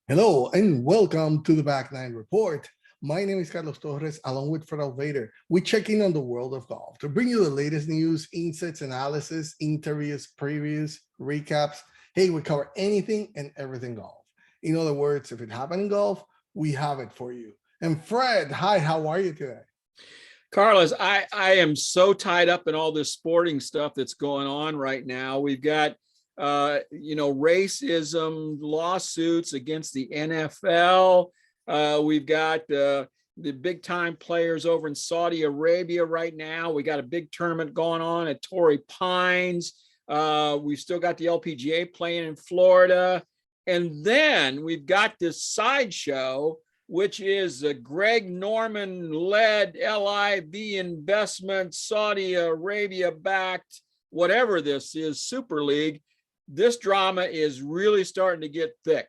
Hello and welcome to the Back Nine Report. My name is Carlos Torres, along with Fred Altvater. We check in on the world of golf to bring you the latest news, insights, analysis, interviews, previews, recaps. Hey, we cover anything and everything golf. In other words, if it happened in golf, we have it for you. And Fred, hi, how are you today? Carlos, I am so tied up in all this sporting stuff that's going on right now. We've got racism lawsuits against the NFL. We've got the big time players over in Saudi Arabia right now. We got a big tournament going on at Torrey Pines. We've still got the LPGA playing in Florida. And then we've got this sideshow, which is a Greg Norman led LIV Investments, Saudi Arabia backed, whatever this is, Super League. This drama is really starting to get thick.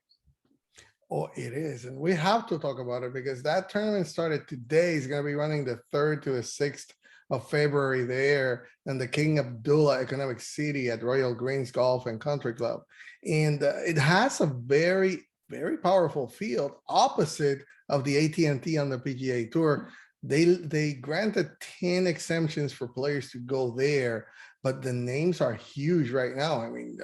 Oh, it is. And we have to talk about it because that tournament started today. It's going to be running the 3rd to the 6th of February there in the King Abdullah Economic City at Royal Greens Golf and Country Club. And it has a very powerful field opposite of the AT&T on the PGA Tour. They granted 10 exemptions for players to go there, but the names are huge right now. I mean,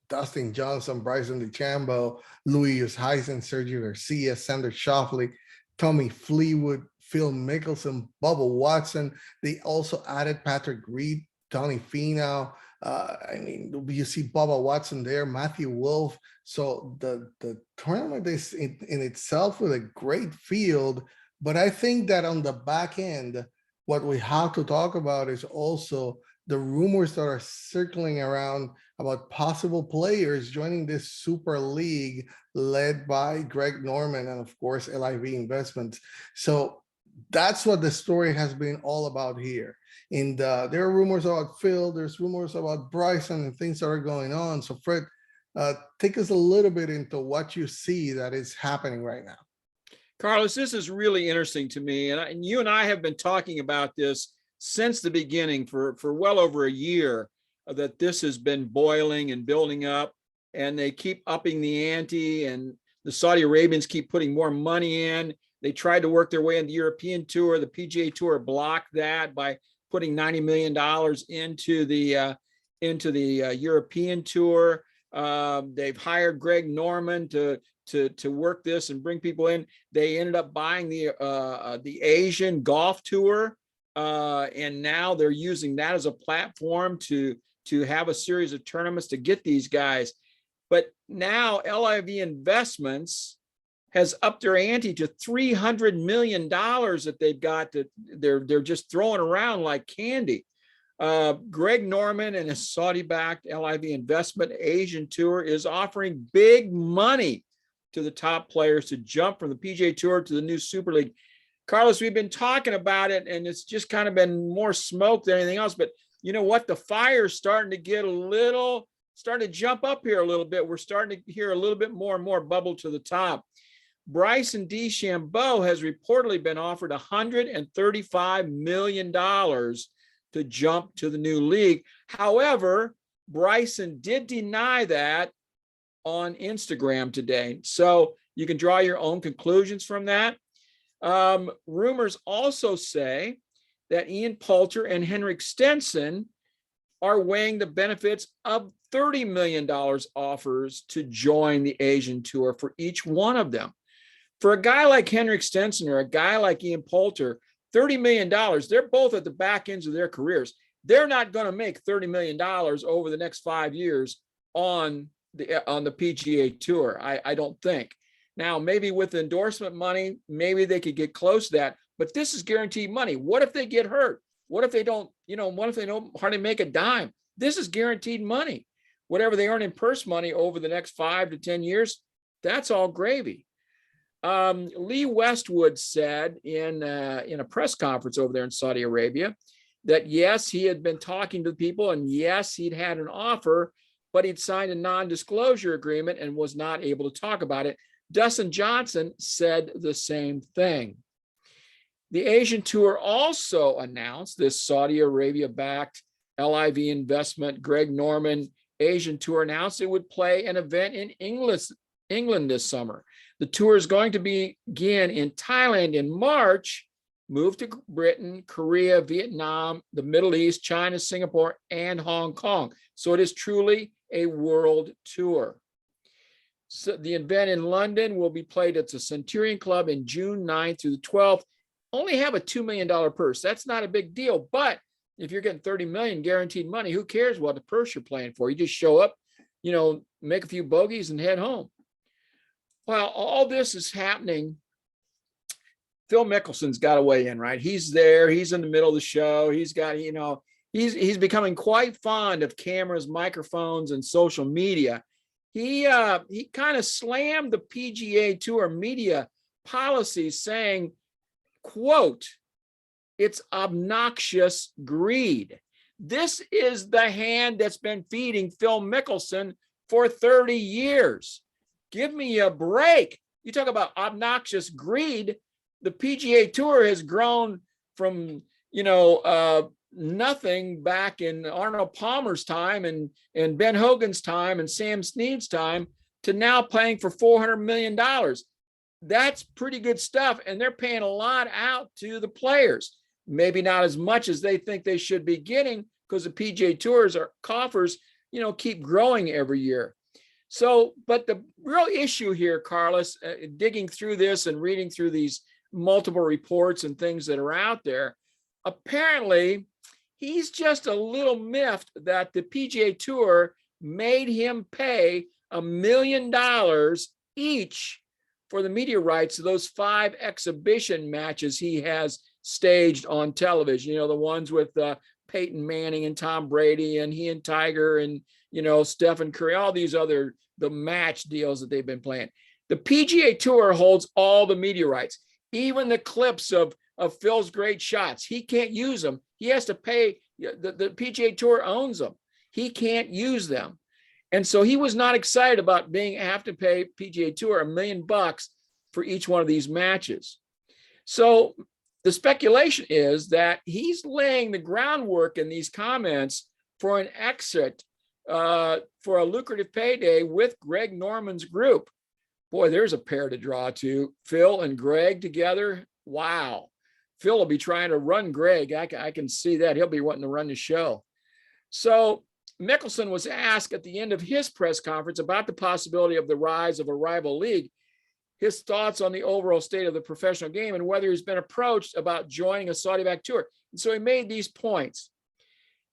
Dustin Johnson, Bryson DeChambeau, Louis Oosthuizen, Sergio Garcia, Sander Schauffele, Tommy Fleetwood, Phil Mickelson, Bubba Watson. They also added Patrick Reed, Tony Finau. You see Bubba Watson there, Matthew Wolff. So the tournament is in itself with a great field, but I think that on the back end, what we have to talk about is also the rumors that are circling around about possible players joining this Super League led by Greg Norman and of course LIV Investments. So that's what the story has been all about here. And there are rumors about Phil, there's rumors about Bryson and things that are going on. So Fred, take us a little bit into what you see that is happening right now. Carlos, this is really interesting to me. And you and I have been talking about this since the beginning for well over a year, that this has been boiling and building up, and they keep upping the ante, and the Saudi Arabians keep putting more money in. They tried to work their way in the European Tour. The PGA Tour blocked that by putting $90 million into the European Tour. They've hired Greg Norman to work this and bring people in. They ended up buying the Asian Golf Tour, and now they're using that as a platform to have a series of tournaments to get these guys. But now LIV Investments has upped their ante to $300 million that they've got that they're just throwing around like candy. Greg Norman and his Saudi-backed LIV Investment Asian Tour is offering big money to the top players to jump from the PGA Tour to the new Super League. Carlos, we've been talking about it, and it's just kind of been more smoke than anything else. But you know what? The fire's starting to get starting to jump up here a little bit. We're starting to hear a little bit more and more bubble to the top. Bryson DeChambeau has reportedly been offered $135 million to jump to the new league. However, Bryson did deny that on Instagram today. So you can draw your own conclusions from that. Rumors also say that Ian Poulter and Henrik Stenson are weighing the benefits of $30 million offers to join the Asian Tour for each one of them. For a guy like Henrik Stenson or a guy like Ian Poulter, $30 million, they're both at the back ends of their careers. They're not going to make $30 million over the next 5 years on the PGA Tour, I don't think. Now, maybe with endorsement money, maybe they could get close to that, but this is guaranteed money. What if they get hurt? What if they don't hardly make a dime? This is guaranteed money. Whatever they earn in purse money over the next 5 to 10 years, that's all gravy. Lee Westwood said in a press conference over there in Saudi Arabia that yes, he had been talking to people, and yes, he'd had an offer, but he'd signed a non-disclosure agreement and was not able to talk about it. Dustin Johnson said the same thing. The Asian Tour also announced this Saudi Arabia-backed LIV investment. Greg Norman Asian Tour announced it would play an event in England this summer. The tour is going to begin in Thailand in March, move to Britain, Korea, Vietnam, the Middle East, China, Singapore, and Hong Kong. So it is truly a world tour. So the event in London will be played at the Centurion Club in June 9th through the 12th. Only have a $2 million purse. That's not a big deal. But if you're getting 30 million guaranteed money, who cares what the purse you're playing for? You just show up, make a few bogeys and head home. While all this is happening, Phil Mickelson's got to weigh in, right? He's there. He's in the middle of the show. He's got, he's becoming quite fond of cameras, microphones, and social media. He kind of slammed the PGA Tour media policy, saying, quote, "It's obnoxious greed." This is the hand that's been feeding Phil Mickelson for 30 years. Give me a break. You talk about obnoxious greed. The PGA Tour has grown from, nothing back in Arnold Palmer's time and Ben Hogan's time and Sam Snead's time to now paying for $400 million. That's pretty good stuff. And they're paying a lot out to the players. Maybe not as much as they think they should be getting, because the PGA Tours or coffers, keep growing every year. So, but the real issue here, Carlos, digging through this and reading through these multiple reports and things that are out there, apparently he's just a little miffed that the PGA Tour made him pay $1 million each for the media rights to those 5 exhibition matches he has staged on television. The ones with Peyton Manning and Tom Brady and he and Tiger and, Stephen Curry, all these other, the match deals that they've been playing. The PGA Tour holds all the media rights, even the clips of Phil's great shots. He can't use them. He has to pay. The PGA Tour owns them. He can't use them. And so he was not excited about have to pay PGA Tour $1 million for each one of these matches. So the speculation is that he's laying the groundwork in these comments for an exit for a lucrative payday with Greg Norman's group. Boy, there's a pair to draw to. Phil and Greg together. Wow. Phil will be trying to run Greg. I can see that. He'll be wanting to run the show. So Mickelson was asked at the end of his press conference about the possibility of the rise of a rival league, his thoughts on the overall state of the professional game, and whether he's been approached about joining a Saudi-backed tour. And so he made these points.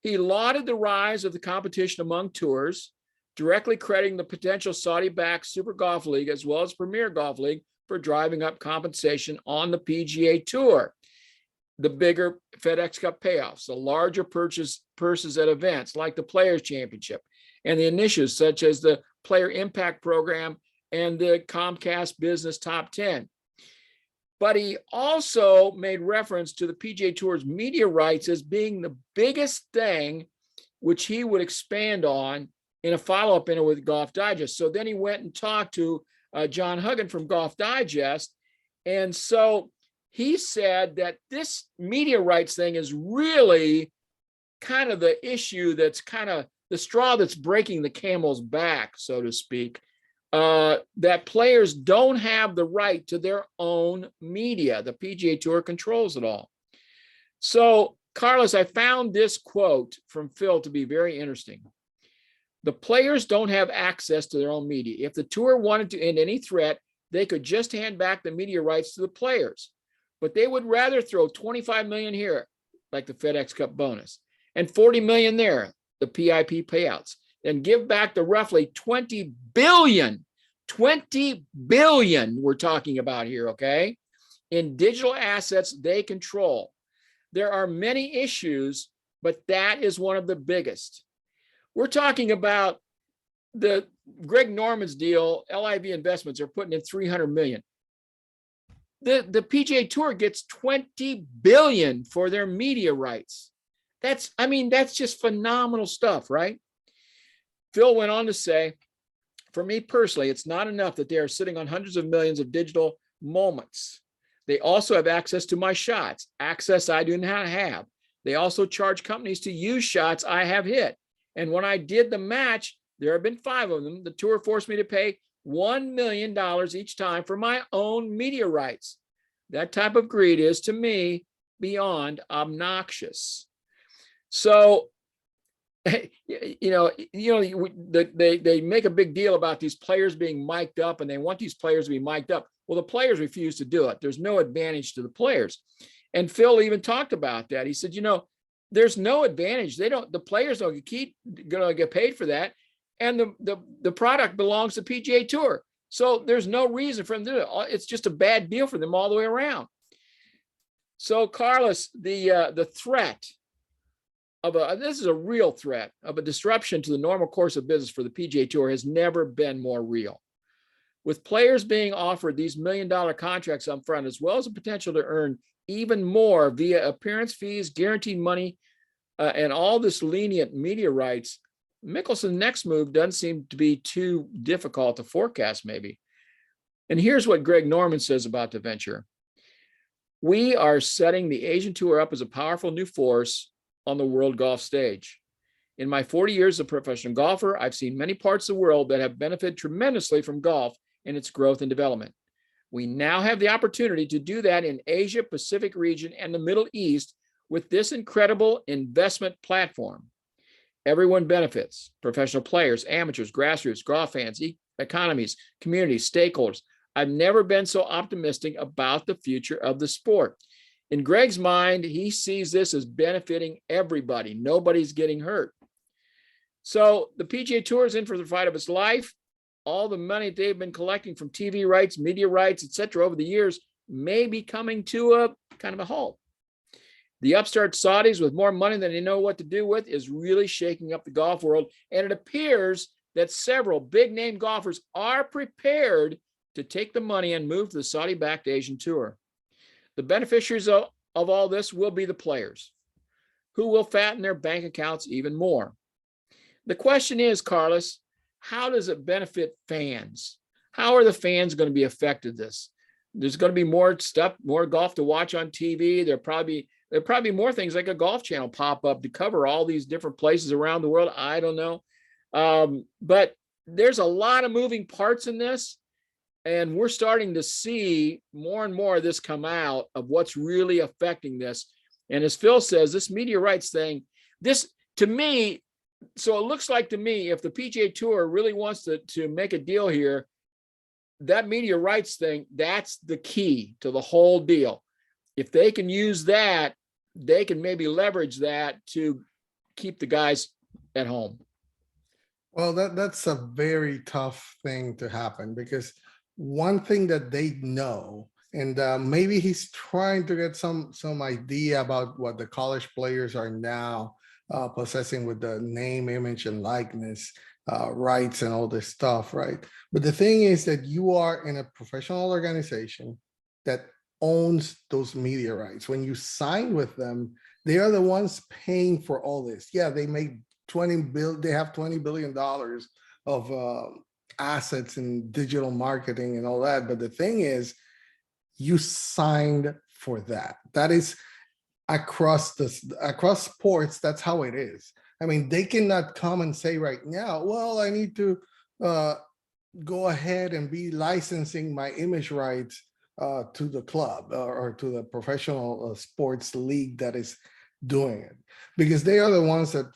He lauded the rise of the competition among tours, directly crediting the potential Saudi-backed Super Golf League as well as Premier Golf League for driving up compensation on the PGA Tour. The bigger FedEx Cup payoffs, the larger purses at events like the Players Championship, and the initiatives such as the Player Impact Program and the Comcast Business Top 10. But he also made reference to the PGA Tour's media rights as being the biggest thing, which he would expand on in a follow-up interview with Golf Digest. So then he went and talked to John Huggin from Golf Digest. And so he said that this media rights thing is really kind of the issue that's kind of the straw that's breaking the camel's back, so to speak, that players don't have the right to their own media. The PGA Tour controls it all. So, Carlos, I found this quote from Phil to be very interesting. The players don't have access to their own media. If the tour wanted to end any threat, they could just hand back the media rights to the players. But they would rather throw $25 million here, like the FedEx Cup bonus, and $40 million there, the PIP payouts, and give back the roughly $20 billion we're talking about here, okay, in digital assets they control. There are many issues, but that is one of the biggest. We're talking about the Greg Norman's deal. LIV Investments are putting in $300 million. The PGA Tour gets $20 billion for their media rights. That's just phenomenal stuff, right? Phil went on to say, for me personally, it's not enough that they are sitting on hundreds of millions of digital moments. They also have access to my shots, access I do not have. They also charge companies to use shots I have hit. And when I did the match, there have been 5 of them. The tour forced me to pay $1 million each time for my own media rights. That type of greed is, to me, beyond obnoxious. So, they make a big deal about these players being mic'd up, and they want these players to be mic'd up. Well, the players refuse to do it. There's no advantage to the players. And Phil even talked about that. He said, there's no advantage. The players don't gonna get paid for that. And the product belongs to PGA Tour. So there's no reason for them to do it. It's just a bad deal for them all the way around. So Carlos, the threat this is a real threat of a disruption to the normal course of business for the PGA Tour has never been more real. With players being offered these $1 million contracts up front, as well as the potential to earn even more via appearance fees, guaranteed money, and all this lenient media rights, Mickelson's next move doesn't seem to be too difficult to forecast, maybe. And here's what Greg Norman says about the venture. We are setting the Asian Tour up as a powerful new force on the world golf stage. In my 40 years as a professional golfer, I've seen many parts of the world that have benefited tremendously from golf and its growth and development. We now have the opportunity to do that in Asia Pacific region and the Middle East with this incredible investment platform. Everyone benefits: professional players, amateurs, grassroots, golf fans, economies, communities, stakeholders. I've never been so optimistic about the future of the sport. In Greg's mind, he sees this as benefiting everybody. Nobody's getting hurt. So the PGA Tour is in for the fight of its life. All the money they've been collecting from TV rights, media rights, etc., over the years may be coming to a kind of a halt. The upstart Saudis with more money than they know what to do with is really shaking up the golf world. And it appears that several big name golfers are prepared to take the money and move to the Saudi-backed Asian Tour. The beneficiaries of all this will be the players, who will fatten their bank accounts even more. The question is, Carlos, how does it benefit fans? How are the fans going to be affected this? There's going to be more stuff, more golf to watch on TV. There'll probably be more things like a golf channel pop up to cover all these different places around the world. I don't know. But there's a lot of moving parts in this. And we're starting to see more and more of this come out of what's really affecting this. And as Phil says, this media rights thing, this to me, so it looks like to me, if the PGA Tour really wants to make a deal here, that media rights thing, that's the key to the whole deal. If they can use that, they can maybe leverage that to keep the guys at home. Well, that's a very tough thing to happen, because one thing that they know, and maybe he's trying to get some idea about what the college players are now possessing with the name, image, and likeness rights and all this stuff, right? But the thing is that you are in a professional organization that owns those media rights. When you sign with them, they are the ones paying for all this. Yeah, they make they have $20 billion of assets in digital marketing and all that. But the thing is, you signed for that. That is across sports. That's how it is. I mean, they cannot come and say right now, well, I need to go ahead and be licensing my image rights to the club or to the professional sports league that is doing it, because they are the ones that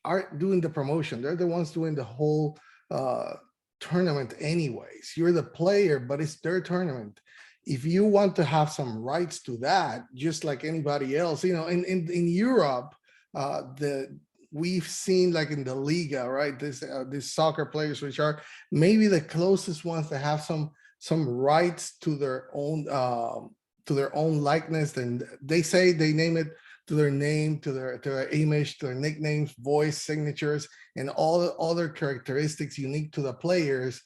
are doing the promotion. They're the ones doing the whole tournament anyways. You're the player, but it's their tournament. If you want to have some rights to that, just like anybody else, in Europe, we've seen, like in the Liga, right? These soccer players, which are maybe the closest ones that have some rights to their own likeness, and they say they name it to their name, to their image, to their nicknames, voice signatures, and all the other characteristics unique to the players.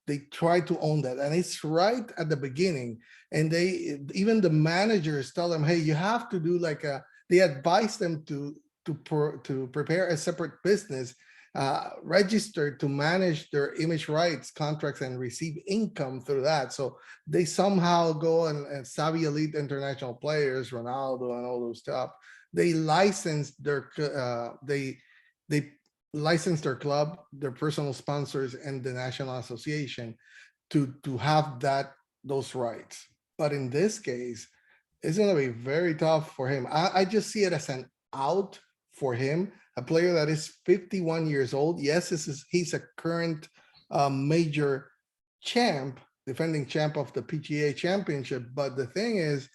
They try to own that, and it's right at the beginning. And even the managers tell them, hey, you have to do they advise them to prepare a separate business, registered to manage their image rights contracts and receive income through that. So they somehow go and savvy elite international players, Ronaldo and all those stuff, they license their they license their club, their personal sponsors, and the National Association to have those rights. But in this case, it's going to be very tough for him. I just see it as an out for him, a player that is 51 years old. Yes, he's a current major champ, defending champ of the PGA Championship. But the thing is,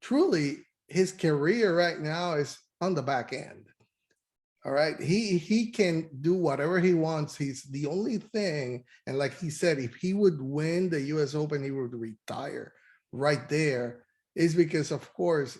truly, his career right now is on the back end. All right, he can do whatever he wants. He's the only thing, and like he said, if he would win the US Open, he would retire right there, is because of course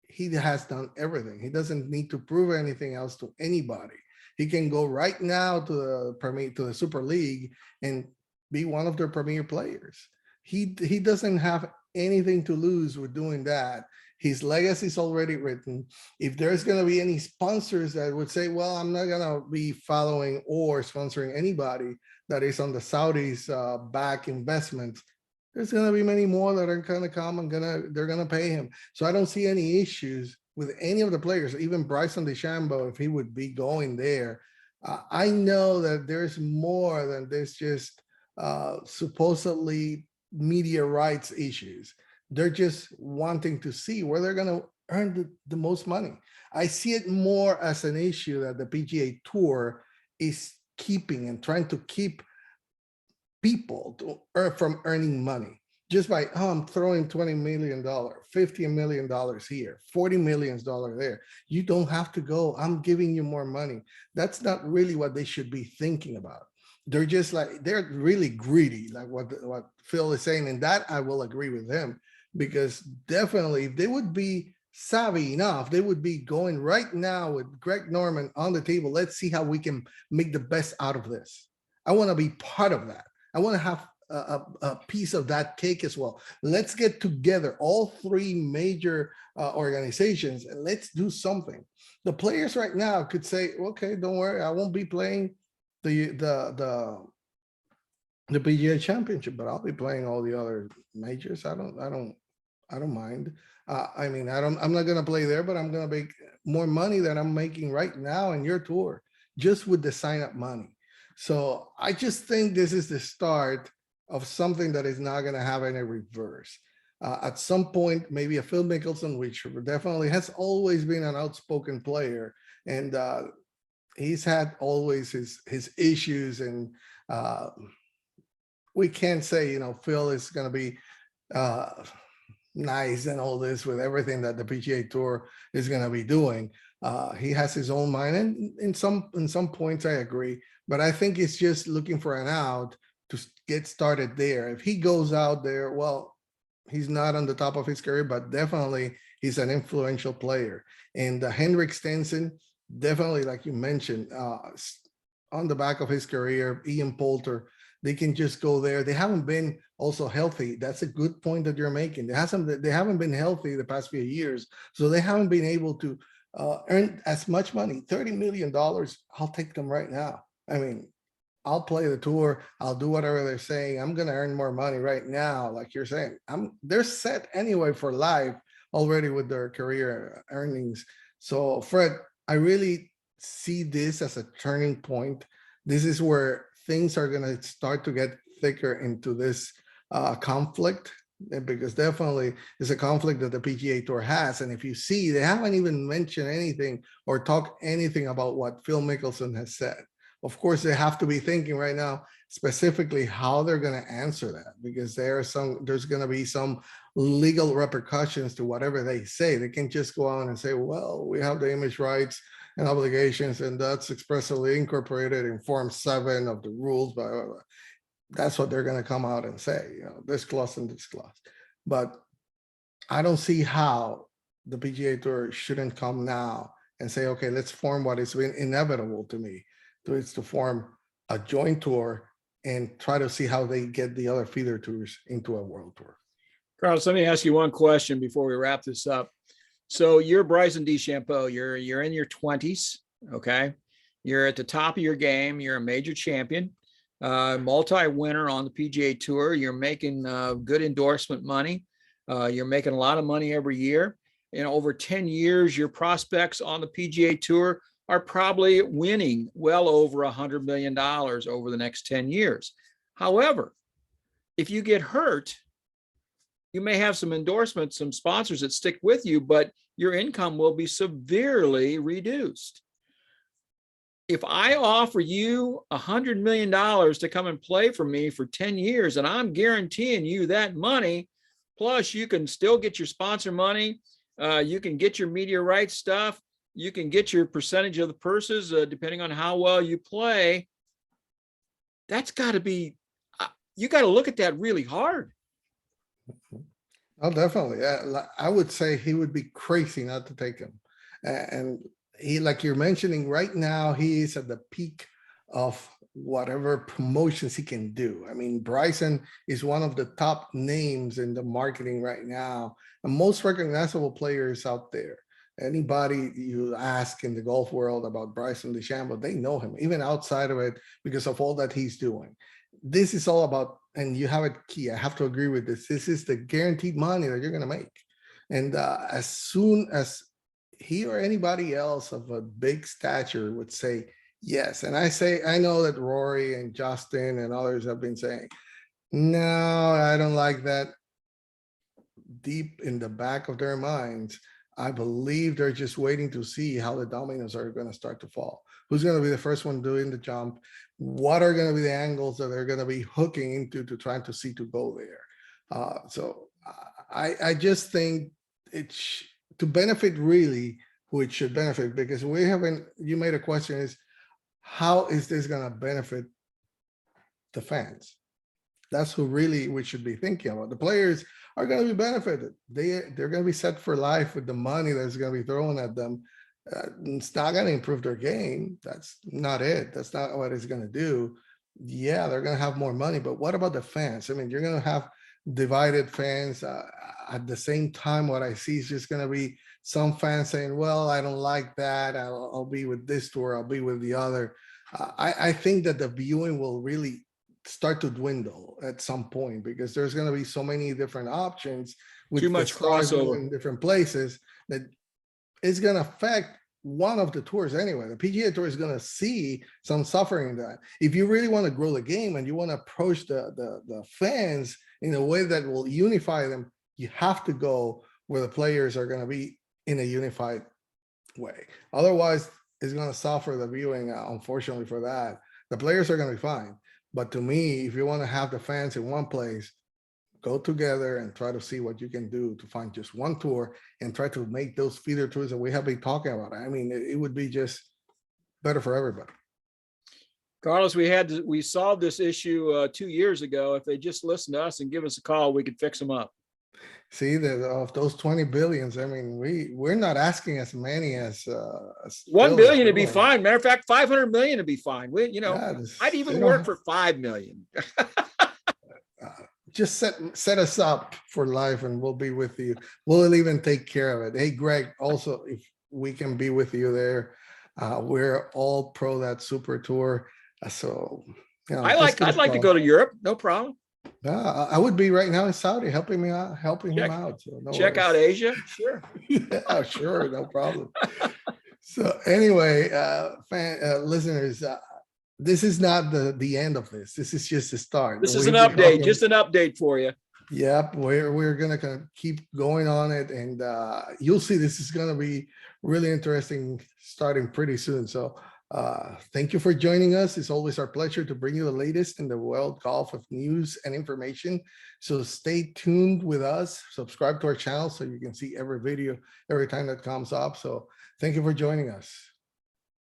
he has done everything. He doesn't need to prove anything else to anybody. He can go right now to the Super League and be one of their premier players. He doesn't have anything to lose with doing that. His legacy is already written. If there's going to be any sponsors that would say, well, I'm not going to be following or sponsoring anybody that is on the Saudis back investments, there's going to be many more that are going to come and they're going to pay him. So I don't see any issues with any of the players, even Bryson DeChambeau, if he would be going there. I know that there's more than this just supposedly media rights issues. They're just wanting to see where they're going to earn the most money. I see it more as an issue that the PGA Tour is keeping and trying to keep people from earning money just by, oh, I'm throwing $20 million, $50 million here, $40 million there. You don't have to go. I'm giving you more money. That's not really what they should be thinking about. They're just like, they're really greedy, like what Phil is saying. And that I will agree with him, because definitely if they would be savvy enough, they would be going right now with Greg Norman on the table. Let's see how we can make the best out of this. I want to be part of that. I want to have a piece of that cake as well. Let's get together, all three major organizations, and let's do something. The players right now could say, okay, don't worry, I won't be playing the PGA Championship, but I'll be playing all the other majors. I don't mind. I'm not gonna play there, but I'm gonna make more money than I'm making right now in your tour, just with the sign up money. So I just think this is the start of something that is not going to have any reverse. At some point, maybe a Phil Mickelson, which definitely has always been an outspoken player, and he's had always his issues, and we can't say, Phil is going to be nice and all this with everything that the PGA Tour is going to be doing. He has his own mind, and in some points I agree, but I think it's just looking for an out to get started there. If he goes out there, well, he's not on the top of his career, but definitely he's an influential player. And Henrik Stenson, definitely, like you mentioned, on the back of his career, Ian Poulter, they can just go there. They haven't been also healthy. That's a good point that you're making. They haven't been healthy the past few years, so they haven't been able to earn as much money. $30 million, I'll take them right now. I mean, I'll play the tour. I'll do whatever they're saying. I'm going to earn more money right now. Like you're saying, they're set anyway for life already with their career earnings. So Fred, I really see this as a turning point. This is where things are going to start to get thicker into this conflict, because definitely it's a conflict that the PGA Tour has. And if you see, they haven't even mentioned anything or talked anything about what Phil Mickelson has said. Of course, they have to be thinking right now specifically how they're going to answer that, because there's going to be some legal repercussions to whatever they say. They can just go on and say, well, we have the image rights and obligations, and that's expressly incorporated in Form 7 of the rules. But that's what they're going to come out and say, this clause and this clause. But I don't see how the PGA Tour shouldn't come now and say, okay, let's form what has been inevitable to me. It's to form a joint tour and try to see how they get the other feeder tours into a world tour. Carlos, let me ask you one question before we wrap this up. So you're Bryson DeChambeau. You're in your 20s, okay? You're at the top of your game. You're a major champion, multi-winner on the PGA Tour. You're making good endorsement money. You're making a lot of money every year. In over 10 years, your prospects on the PGA Tour are probably winning well over $100 million over the next 10 years. However, if you get hurt, you may have some endorsements, some sponsors that stick with you, but your income will be severely reduced. If I offer you $100 million to come and play for me for 10 years, and I'm guaranteeing you that money, plus you can still get your sponsor money, you can get your media rights stuff, you can get your percentage of the purses, depending on how well you play. That's got to be, you got to look at that really hard. Oh, definitely. I would say he would be crazy not to take him. And he, like you're mentioning right now, he is at the peak of whatever promotions he can do. I mean, Bryson is one of the top names in the marketing right now, and most recognizable players out there. Anybody you ask in the golf world about Bryson DeChambeau, they know him, even outside of it, because of all that he's doing. This is all about, and you have it key, I have to agree with this. This is the guaranteed money that you're going to make. And as soon as he or anybody else of a big stature would say yes, and I know that Rory and Justin and others have been saying, no, I don't like that. Deep in the back of their minds, I believe they're just waiting to see how the dominoes are going to start to fall. Who's going to be the first one doing the jump? What are going to be the angles that they're going to be hooking into to trying to see to go there? So I just think it's to benefit really who it should benefit, because we haven't, you made a question is, how is this going to benefit the fans? That's who really we should be thinking about. The players are going to be benefited. They're going to be set for life with the money that's going to be thrown at them. It's not going to improve their game. That's not it. That's not what it's going to do. Yeah, they're going to have more money, but what about the fans? I mean, you're going to have divided fans. At the same time, what I see is just going to be some fans saying, well, I don't like that. I'll be with this tour. I'll be with the other. I think that the viewing will really start to dwindle at some point, because there's going to be so many different options with Too much crossover in different places that it's going to affect one of the tours anyway. The PGA Tour is going to see some suffering in that. If you really want to grow the game and you want to approach the fans in a way that will unify them, you have to go where the players are going to be in a unified way. Otherwise, it's going to suffer the viewing, unfortunately for that. The players are going to be fine. But to me, if you want to have the fans in one place, go together and try to see what you can do to find just one tour and try to make those feeder tours that we have been talking about. I mean, it would be just better for everybody. Carlos, we solved this issue 2 years ago. If they just listen to us and give us a call, we could fix them up. See, that of those 20 billions, I mean, we're not asking as many as 1 billion to be fine. Matter of fact, 500 million to be fine. Yeah, I'd even work for 5 million. Just set us up for life and we'll be with you. We'll even take care of it. Hey, Greg, also, if we can be with you there, we're all pro that super tour. So, you know, I'd like to go to Europe. No problem. I would be right now in Saudi helping him out. So check out Asia. Sure. Yeah, sure. No problem. So anyway, listeners, this is not the end of this. This is just the start. This is an update, just an update for you. Yep, we're gonna keep going on it, and you'll see this is gonna be really interesting starting pretty soon. So thank you for joining us. It's always our pleasure to bring you the latest in the world golf of news and information. So stay tuned with us. Subscribe to our channel so you can see every video every time that comes up. So thank you for joining us.